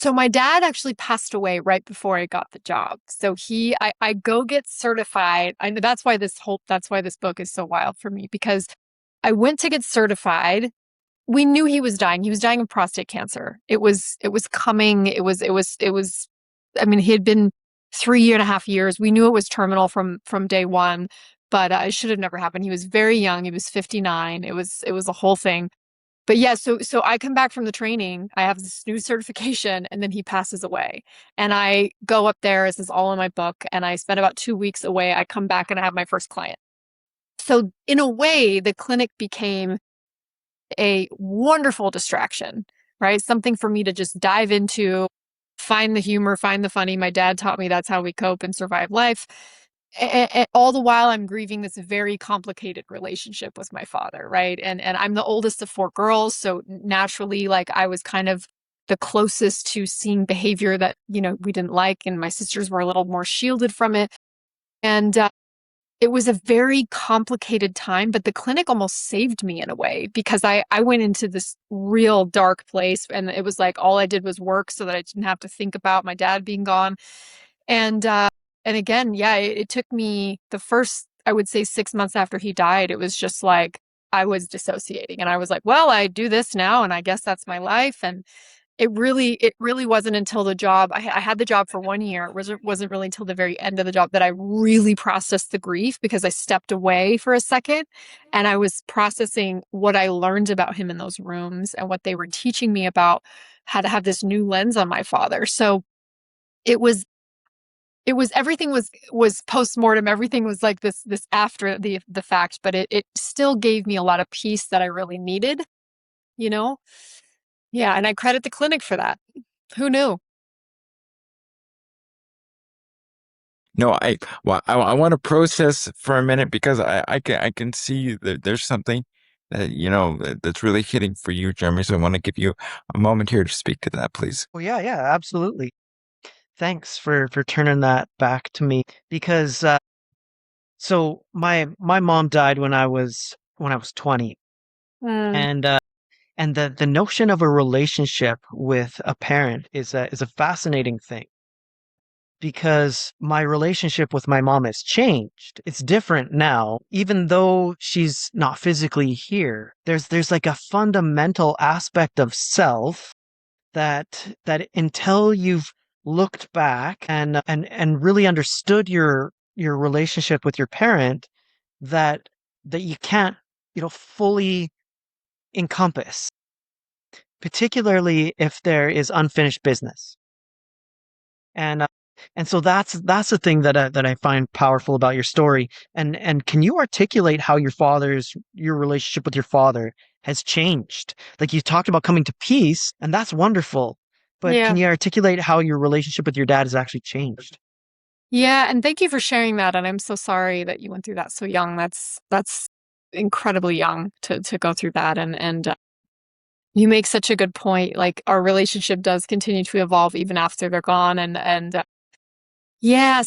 So my dad actually passed away right before I got the job. So I go get certified. I know that's why this book is so wild for me, because I went to get certified. We knew he was dying. He was dying of prostate cancer. It was coming. I mean, he had been 3.5 years. We knew it was terminal from day one, but it should have never happened. He was very young. He was 59. It was a whole thing. But yeah, so I come back from the training. I have this new certification, and then he passes away. And I go up there. This is all in my book, and I spend about 2 weeks away. I come back and I have my first client. So in a way, the clinic became a wonderful distraction, right? Something for me to just dive into, find the humor, find the funny. My dad taught me that's how we cope and survive life. And all the while I'm grieving this very complicated relationship with my father, right? And I'm the oldest of four girls, so naturally, like, I was kind of the closest to seeing behavior that, we didn't like, and my sisters were a little more shielded from it. And it was a very complicated time, but the clinic almost saved me in a way, because I went into this real dark place, and it was like all I did was work so that I didn't have to think about my dad being gone. And again, yeah, it took me the first, I would say, 6 months after he died. It was just like I was dissociating, and I was like, well, I do this now, and I guess that's my life. And it really wasn't until the job, I had the job for 1 year. It wasn't really until the very end of the job that I really processed the grief, because I stepped away for a second and I was processing what I learned about him in those rooms and what they were teaching me about how to have this new lens on my father. So it was everything was post-mortem. Everything was like this after the fact, but it still gave me a lot of peace that I really needed, you know? Yeah, and I credit the clinic for that. Who knew? No, I want to process for a minute because I can see that there's something that that's really hitting for you, Jeremy. So I want to give you a moment here to speak to that, please. Well, yeah, yeah, absolutely. Thanks for turning that back to me because so my mom died when I was 20, Mm, and the notion of a relationship with a parent is a fascinating thing because my relationship with my mom has changed. It's different now, even though she's not physically here. There's like a fundamental aspect of self that until you've looked back and really understood your relationship with your parent, that you can't fully encompass, particularly if there is unfinished business. And and so that's the thing that I find powerful about your story. And can you articulate how your relationship with your father has changed? Like, you talked about coming to peace, and that's wonderful. But yeah. can you articulate how your relationship with your dad has actually changed? Yeah, and thank you for sharing that. And I'm so sorry that you went through that so young. That's incredibly young to go through that. And you make such a good point. Like, our relationship does continue to evolve even after they're gone. And yeah,